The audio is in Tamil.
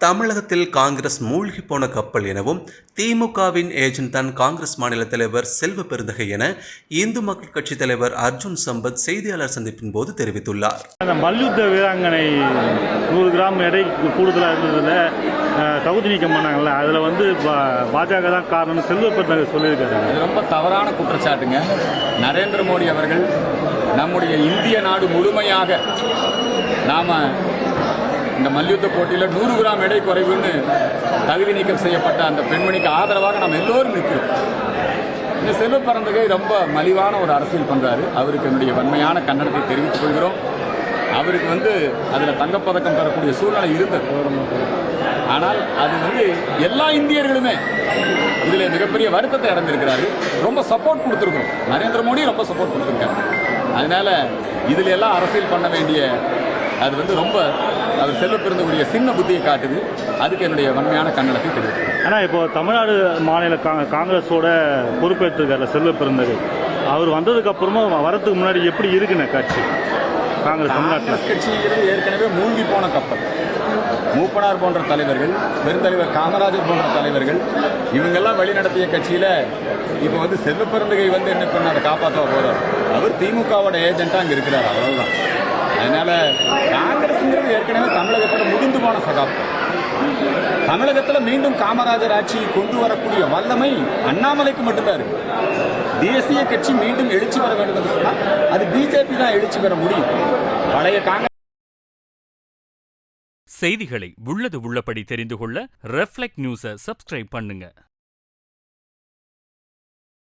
தமிழகத்தில் காங்கிரஸ் மூழ்கி போன கப்பல் எனவும் திமுகவின் ஏஜென்ட் தான் காங்கிரஸ் மாநில தலைவர் செல்வ பெருந்தகை என இந்து மக்கள் கட்சி தலைவர் அர்ஜுன் சம்பத் செய்தியாளர் சந்திப்பின் போது தெரிவித்துள்ளார். மல்யுத்த வீராங்கனை 100 கிராம் எடை கூடுதலாக இருந்ததுல தகுதி நீக்கம் பண்ணாங்கல்ல, அதில் பாஜக தான் காரணம் செல்வ பெருந்தகை சொல்லியிருக்காரு. இது ரொம்ப தவறான குற்றச்சாட்டுங்க. நரேந்திர மோடி அவர்கள் நம்முடைய இந்திய நாடு முழுமையாக நாம இந்த மல்யுத்த போட்டியில் 100 கிராம் எடை குறைவுன்னு தகுதி நீக்கம் செய்யப்பட்ட அந்த பெண்மணிக்கு ஆதரவாக நாம் எல்லோரும் நிற்கிறோம். இந்த செல்வ பெருந்தகை ரொம்ப மலிவான ஒரு அரசியல் பண்றாரு. அவருக்கு என்னுடைய வன்மையான கண்டனத்தை தெரிவித்துக் கொள்கிறோம். அவருக்கு அதில் தங்கப்பதக்கம் பெறக்கூடிய சூழ்நிலை இருந்தது. ஆனால் அது எல்லா இந்தியர்களுமே இதில் மிகப்பெரிய வருத்தத்தை அடைந்திருக்கிறாரு. ரொம்ப சப்போர்ட் கொடுத்துருக்கோம். நரேந்திர மோடி ரொம்ப சப்போர்ட் கொடுத்துருக்காரு. அதனால இதில் எல்லாம் அரசியல் பண்ண வேண்டிய அது ரொம்ப அவர் செல்வ பெருந்தகை சின்ன புத்தியை காட்டுது. அதுக்கு என்னுடைய வன்மையான கண்டனத்தை தெரிவிக்கிறேன். ஆனால் இப்போ தமிழ்நாடு மாநில காங்கிரஸோட பொறுப்பேற்றிருக்காரு செல்வ பெருந்தகை. அவர் வந்ததுக்கு அப்புறமா வரதுக்கு முன்னாடி எப்படி இருக்குன்னு கட்சி காங்கிரஸ் கட்சி ஏற்கனவே மூழ்கி போன கப்பல். மூப்பனார் போன்ற தலைவர்கள், பெருந்தலைவர் காமராஜர் போன்ற தலைவர்கள் இவங்கெல்லாம் வழிநடத்திய கட்சியில் இப்போ செல்வ பெருந்தகை என்ன பண்ண அதை காப்பாற்ற போறார். அவர் திமுகவோட ஏஜென்ட்டா அங்கே இருக்கிறார். அவ்வளவுதான். அதனால காங்கிரஸ்ங்கிறது ஏற்கனவே தமிழகத்தில் முடிந்து போன சகாப்தம். தமிழகத்தில் மீண்டும் காமராஜர் ஆட்சி கொண்டு வரக்கூடிய வல்லமை அண்ணாமலைக்கு மட்டும்தான் இருக்கு. தேசிய கட்சி மீண்டும் எழுச்சி வர வேண்டும் என்று சொன்னால் அது பிஜேபி தான் எழுச்சி பெற முடியும். பழைய காங்கிரஸ் செய்திகளை உள்ளது உள்ளபடி தெரிந்து கொள்ள ரெஃப்ளெக்ட் நியூஸை சப்ஸ்கிரைப் பண்ணுங்க.